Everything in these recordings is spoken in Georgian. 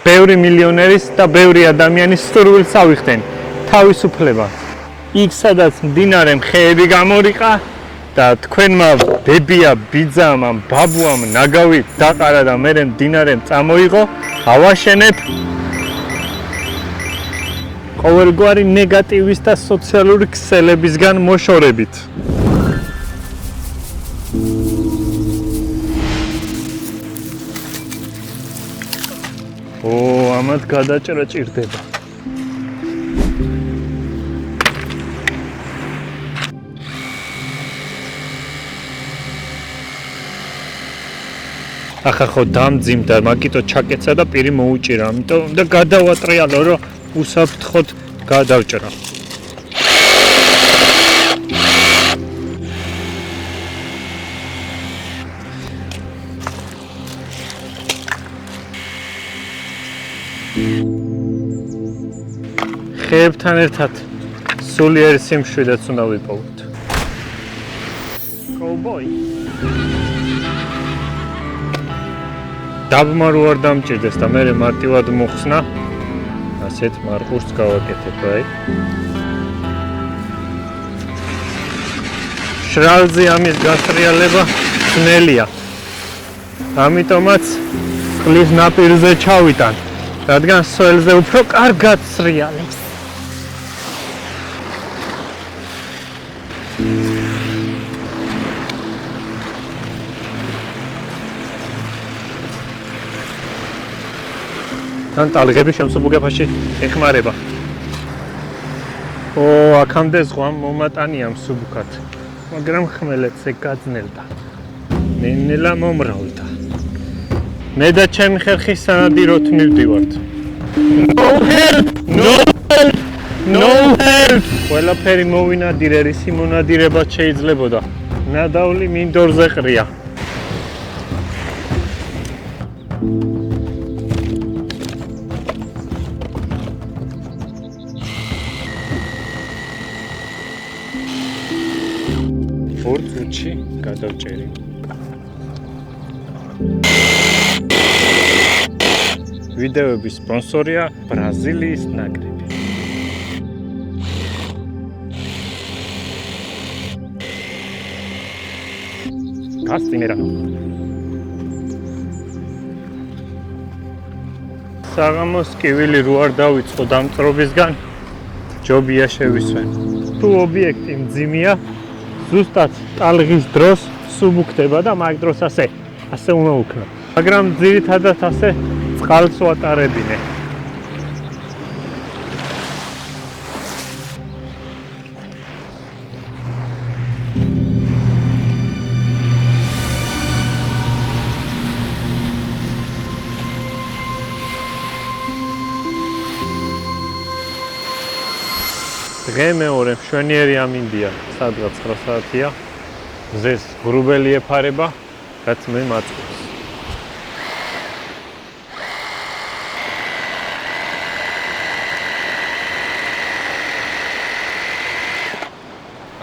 ბევრი მილიონერის და ბევრი ადამიანის სურვილს ავიხდენ თავისუფლებას. იქ სადაც მდინარე ხეები გამორიყა და თქვენმა ბებია, ბიძამ, ბაბუამ ნაგავი დაყარა და მერე მდინარემ წამოიღო, ავაშენებ ყოველგვარი ნეგატივის და სოციალური ქსელებისგან მოშორებით. ამათ გადაჭრა ჭირდება. ახლა ხო დამძიმდა, მაგიტო ჩაკეცა და პირი მოუჭირა, ამიტომ უნდა გადავატრიალო, რომ უსაფრთხოდ გადავჭრა. ხეებთან ერთად სულიერი სიმშვიდეც უნდა ვიპოვოთ. კოუბოი. დაბმარო არ დამჭირდეს და მე მარტივად მოხსნა. ასეთ მარყურს გავაკეთებ, აი. შრალზე ამის გასრიალება ძნელია. ამიტომაც წყლის ნაპირზე ჩავიტან, რადგან სველზე უფრო კარგად სრიალებს. თან ტალღები შემსუბუქებაში ეხმარება. აქამდე ზღვამ მომატანია მსუბუქად, მაგრამ ხმელეთზე გაძნელდა. ნელა მომრავლდა. მე და ჩემი ხერხი სანადიროთ მივდივართ. No help! ყველაფერი მოვინადირე, რისი მონადირებაც შეიძლებოდა. ნადავლი მინდორზე ყრია. ორ წუთში გადავჭერი. ვიდეოების სპონსორია ბრაზილიის ნაკრები. გასტინერანო. საღამოს კივილი რო არ დავიწყო დამწრობისგან, ჯობია შევისვენ. თუ ობიექტი მძიმეა, ზუსტად ტალღის დროს სუბუქდება და მაგ დროს ასე უნდა უქნო. მაგრამ ძირითადად ასე წყალს ვატარებინე. დღე მეორე მშვენიერი ამინდია, სადღაც 9 საათია. მზეს ღრუბელი ეფარება, რაც მე მაწყობს.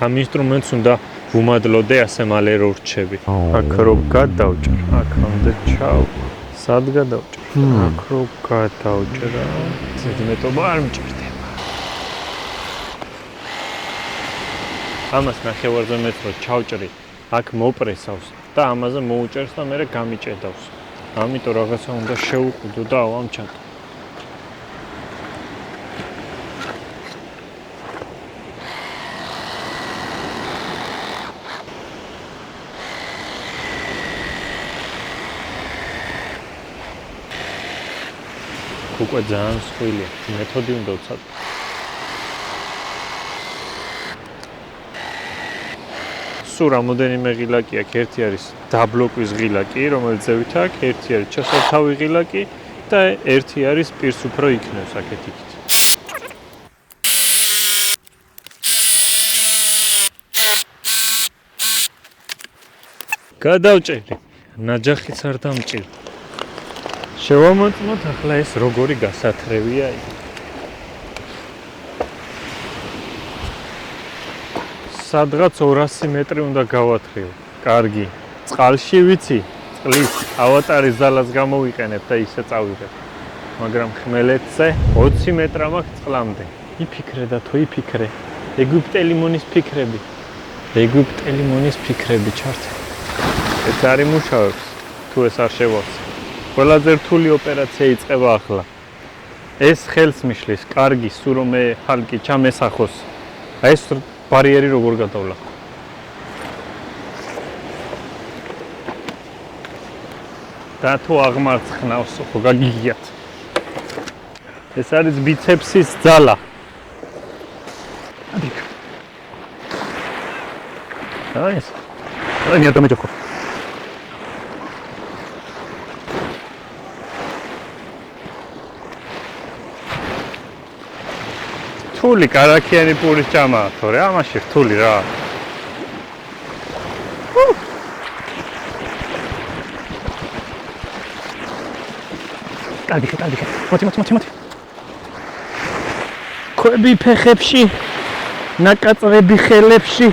ამ ინსტრუმენტს უნდა ვუმადლოდე ასე მალე რო ვრჩები. აქ რო გადავჭრ, აქამდე ჩავ. სად გადავჭრ? აქ რო გადავჭრა. ზედმეტობა არ მჭირდება. ამას ნახევარზე მეტრო ჩავჭრი, აქ მოპრესავს და ამაზე მოუჭერს და მერე გამიჭედავს. ამიტომ რაღაცა უნდა შევუყუდო და ავამჩატო. უკვე ძალიან მსხვილია, მეთოდი უნდა ვცადო. სულ რამოდენიმე ღილაკი აქვს, ერთი არის დაბლოკვის ღილაკი, რომელიც ზევით აქვს, ერთი არის ჩასართავი ღილაკი და ერთი არის პირს უფრო იქნევს აქეთ-იქით. გადავჭერი, ნაჯახიც არ დამჭირდა. შევამოწმოთ ახლა ეს როგორი გასათრევია იქ. სადღაც 200 მეტრი უნდა გავათრიო. კარგი. წყალში ვიცი, წყლის ავატარის ძალას გამოვიყენებ და ისე წავიღებ. მაგრამ ხმელეთზე 20 მეტრა მაქვს წყლამდე. იფიქრე და თუ იფიქრე. ეგვიპტელი მონის ფიქრები. ეგვიპტელი მონის ფიქრები ჩართე. ეს არის მუშაობს, თუ ეს არ შევავს. ყველაზე რთული ოპერაცია იწყება ახლა. ეს ხელს მიშლის, კარგი, სულ რომ მე ხალკი ჩამესახოს. აი ეს ბარიერი როგორ გადავლა. და თუ აღმარცხნავს, ხო გაგიგიათ. ეს არის ბიცეპსის ძალა. ადიქ. აი ეს. აი მე დამეჯოქო. რთული კარაქიანი პურის ჭამაა, თორე ამაში რთული რა. Cadê? Მოდი. ქვები ფეხებში, ნაკაწრები ხელებში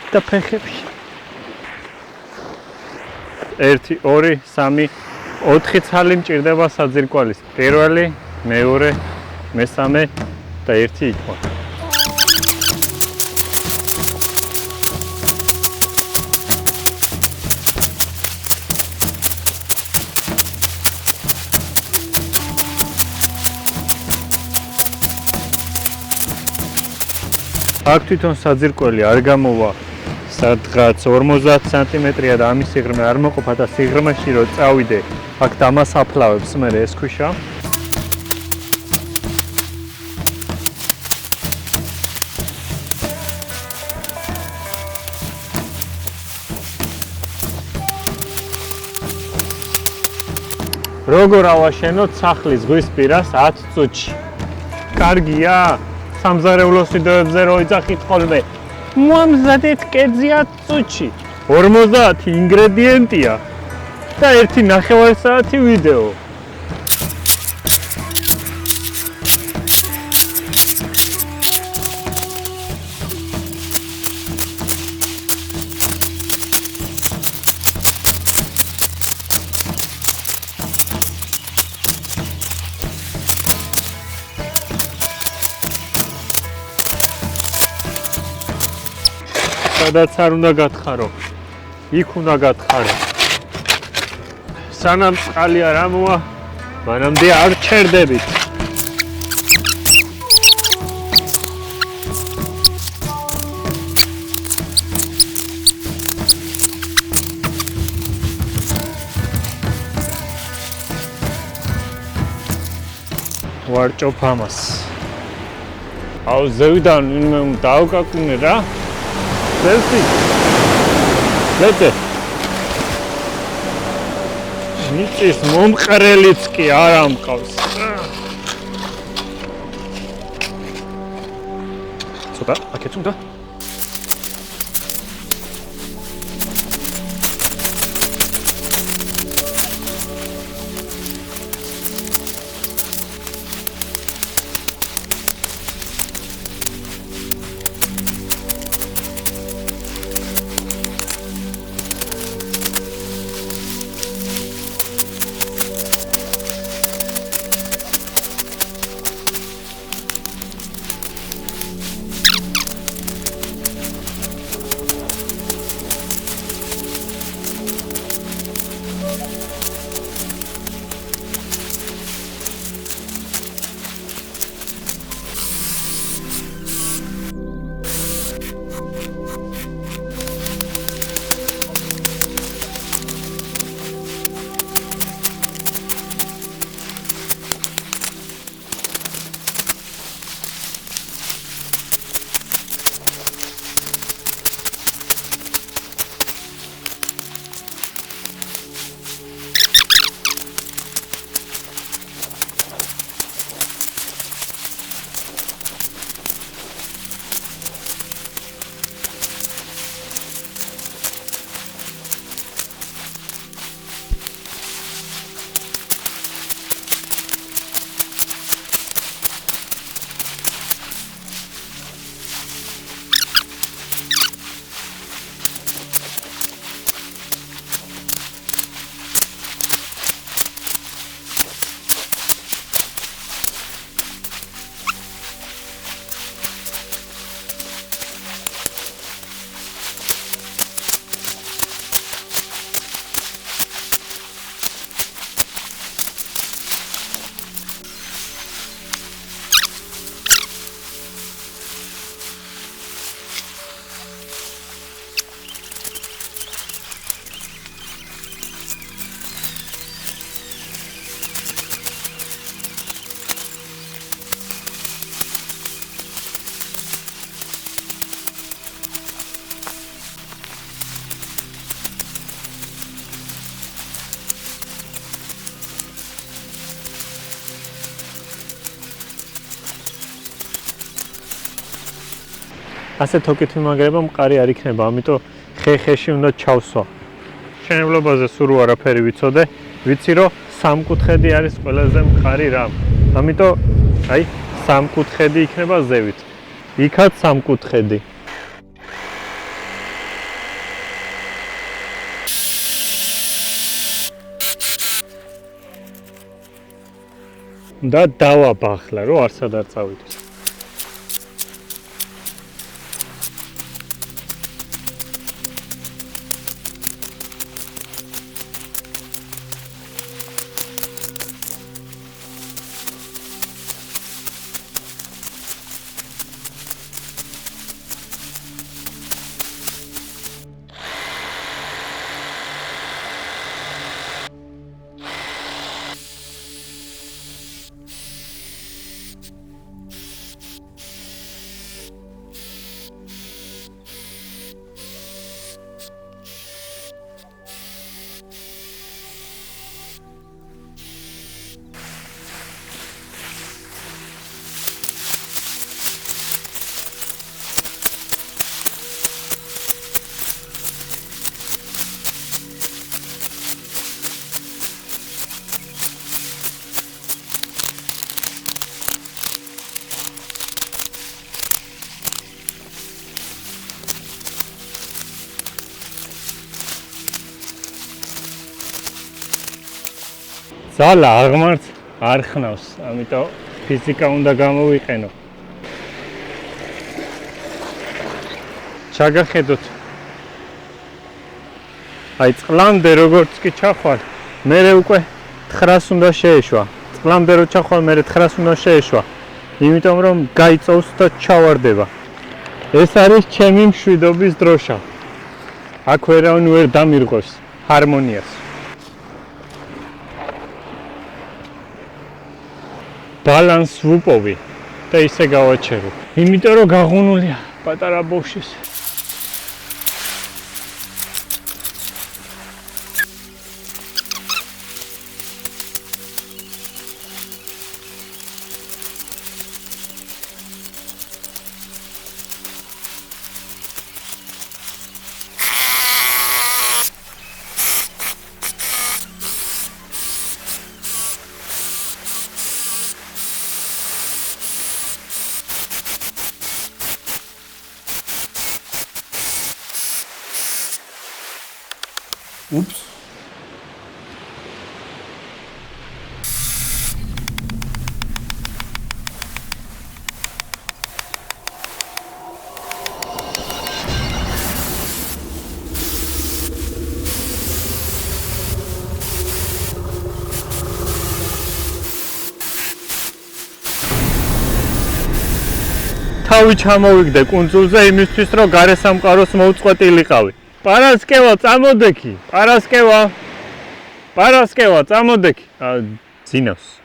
და ფეხებში. 1, 2, 3, 4 ცალი მჭირდება საძირკვალის. პირველი, მეორე, მესამე და 1 იქვა. აქ თვითონ საძირკველი არ გამოვა სადღაც 50 სანტიმეტრია და ამის სიღრმე არ მოყოფა და სიღრმეში რო წავიდე აქ დამასაფლავებს მე ეს ქვიშა როგორ ავაშენოთ სახლის ზღვისპირას 10 წუთში კარგია სამზარეულოს ვიდეოებზე რო იძახით ხოლმე მომზადეთ კერძი 10 წუთში 50 ინგრედიენტია და 1.5 საათი ვიდეო სადაც არ უნდა გათხარო, იქ უნდა გათხარო. სანამ წყალი არ ამოვა, მანამდე არ ჩერდებით. ვარჭოფ ამას. აუ ზევიდან ვინმე დავკაკუნე რა. Let's ნიწის მომყრელიც კი არ ამყავს. ცოტა, აქეთ უნდა. ასე თოკით მიმაგრება მყარი არ იქნება, ამიტომ ხე-ხეში უნდა ჩავსვა. მშენებლობაზე სულ არაფერი ვიცოდე, ვიცი რომ სამკუთხედი არის ყველაზე მყარი რამ. ამიტომ აი სამკუთხედი იქნება ზევით. იქაც სამკუთხედი. და დავაბახლა, რომ არსად არ წავიდეს. ზალა აღმართ არ ხნავს, ამიტომ ფიზიკა უნდა გამოვიყენო. ჩაგახედოთ. აი წყლამდე როგორც კი ჩახვალ, მერე უკვე 900 უნდა შეეშვა. წყლამდე რო ჩახვალ, მერე 900 უნდა შეეშვა. იმიტომ რომ გაიწოვს და ჩავარდება. ეს არის ჩემი მშვიდობის დროშა. აქ ვერავინ ვერ დამირღვევს ჰარმონიას. ბალანს ვუპოვი და ისე გავაჩერო. იმიტომ რომ გაღუნულია პატარა ბავშვის. Ups. თავი ჩამოვიგდე კუნძულზე იმისთვის, რომ გარე სამყაროს მოუწყვეტილიყავი. Paraskeva, წამოდექი. Paraskeva, წამოდექი. ძინავს.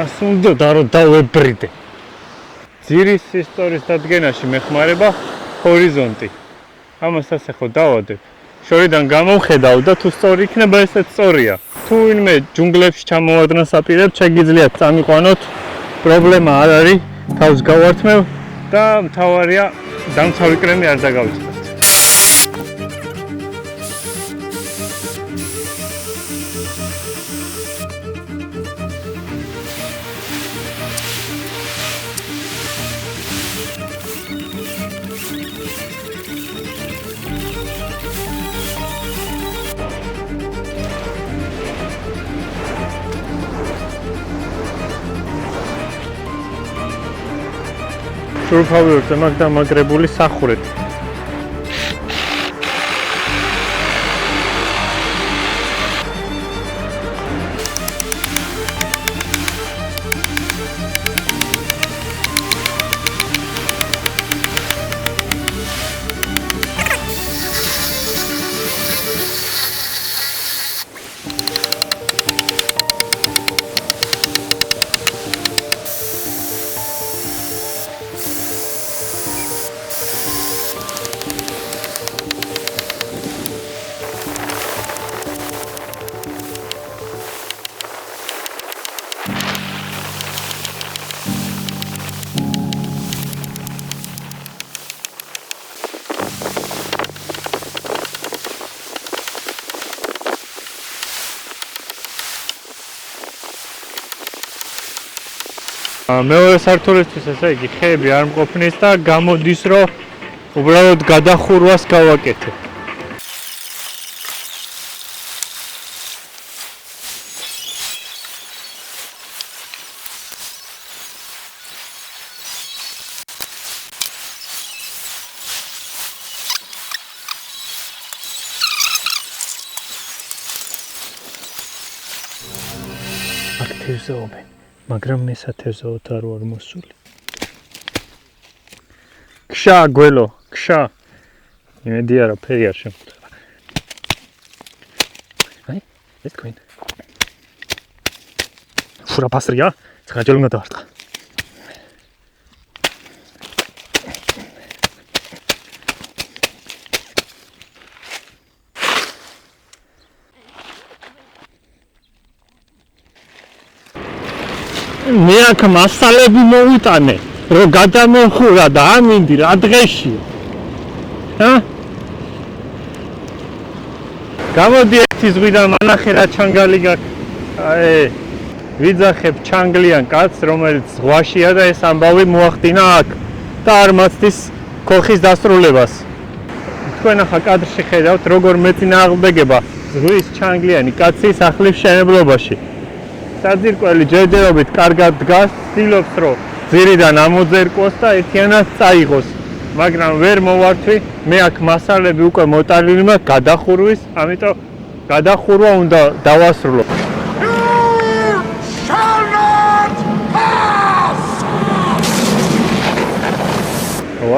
ამას უნდა რომ დავებრიდე. ძირის ისტორიის დადგენაში მეხმარება ჰორიზონტი. ამას ასე ხო დავადებ. შორიდან გამოვხედავ და თუ სწორი იქნება, ესეც სწორია. თუ ვინმე ჯუნგლებში ჩამოვადნას აპირებთ, შეგიძლიათ წამიყვანოთ. პრობლემა არ არის, თავს გავართმევ და მთავარია დამცავი კრემი არ დაგავიწყდეთ. შურფავი ვერზე მაგ დამაგრებული სახურეთ. მეორე სართულისთვის ესე იგი ხეები არ მყოფნის და გამოდის რომ უბრალოდ გადახურვას გავაკეთე. აქტივზეობენ, მაგრამ მესათევზეოთ არ ვარ მოსული. ქშა გველო, ქშა. იმედი არა ფერი არ შემოხდება. აი, ეს თქვენ. ფურა პასრია, ცხაჯელ უნდა დავარტყა. მე აქ მასალები მოვიტანე, რომ გადამოხურა და ამინდი რა დღეში. გამოდი ერთი ზღვიდან მანახე რა ჩანგალი გაქვს. ვიძახებ ჩანგლიან კაცს, რომელიც ზღვაშია და ეს ამბავი მოახდინა აქ და არ მაცდის ქოხის დასრულებას. თქვენ ახლა კადრში ხედავთ, როგორ მეწინააღმდეგება ზღვის ჩანგლიანი კაცი სახლის მშენებლობაში. საძირკველი ჯერჯერობით კარგად დგას, ცდილობს რომ ძირიდან ამოძერკოს და ერთიანად წაიღოს, მაგრამ ვერ მოვართვი, მე აქ მასალები უკვე მოტანილი მაქვს გადახურვის, ამიტომ გადახურვა უნდა დავასრულო.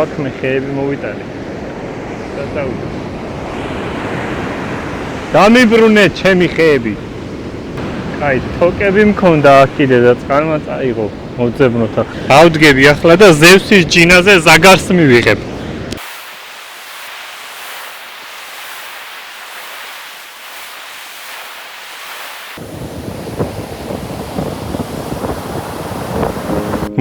აქ მე ხეები მოვიტანე. დამიბრუნე ჩემი ხეები. აი, თოკები მქონდა აქ კიდე და წყალმა წაიღო მოძებნოთ. ავდგები ახლა და ზევსის ჯინაზე ზაგარს მივიღებ.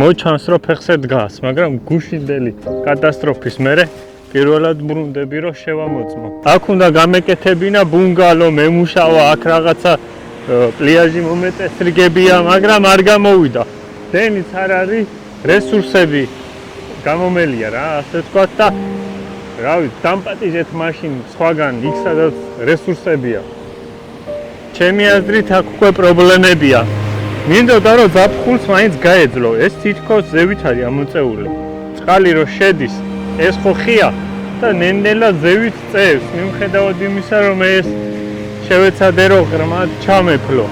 მოჩანს რომ ფეხზე დგას, მაგრამ გუშინდელი კატასტროფის მერე პირველად ბრუნდები რომ შევამოწმო. აქ უნდა გამეკეთებინა ბუნგალო, მემუშავა, აქ რაღაცა პლიაჟი მომეწესრიგებია, მაგრამ არ გამოვიდა. დენიც არ არის, რესურსები გამომელია რა, ასე ვთქვათ და რა ვიცი, დამპატიჟეთ მაშინ სხვაგან იქ სადაც რესურსებია. ჩემი აზრით აქ უკვე პრობლემებია. მინდოდა რომ ზაფხულს მაინც გაეძლო, ეს თითქოს ზევით არის ამოწეული. წყალი რო შედის, ეს ხო ხია და ნენდელა ზევით წევს, მიუხედავად იმისა რომ ეს შევეცადე რომ ღრმად ჩამეფლო.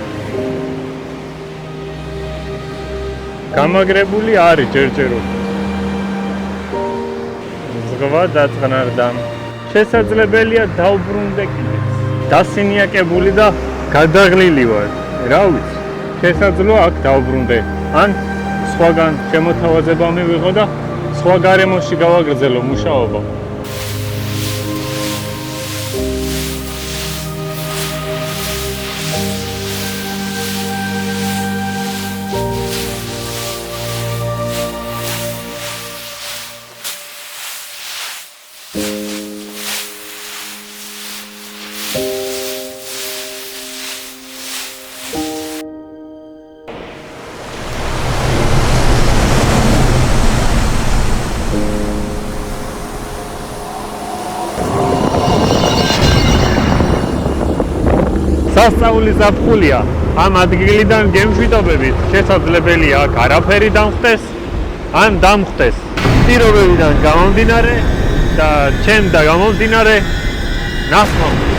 გამაგრებული არის ჯერჯერობით. ზღვა დაწყნარდა. შესაძლებელია დავბრუნდე კიდეც. დასინიაკებული და გადაღლილი ვარ. რა ვიცი, შესაძლოა აქ დავბრუნდე. ან სხვაგან შემოთავაზება მივიღო და სხვა გარემოში გავაგრძელო მუშაობა. სასწაული ზაფხულია, ამ ადგილიდან გემშვიდობებით შესაძლებელია აქ არაფერი დამხტეს, ან დამხტეს. პირობებიდან გამომდინარე და ჩემ და გამომდინარე, ნასმამთ.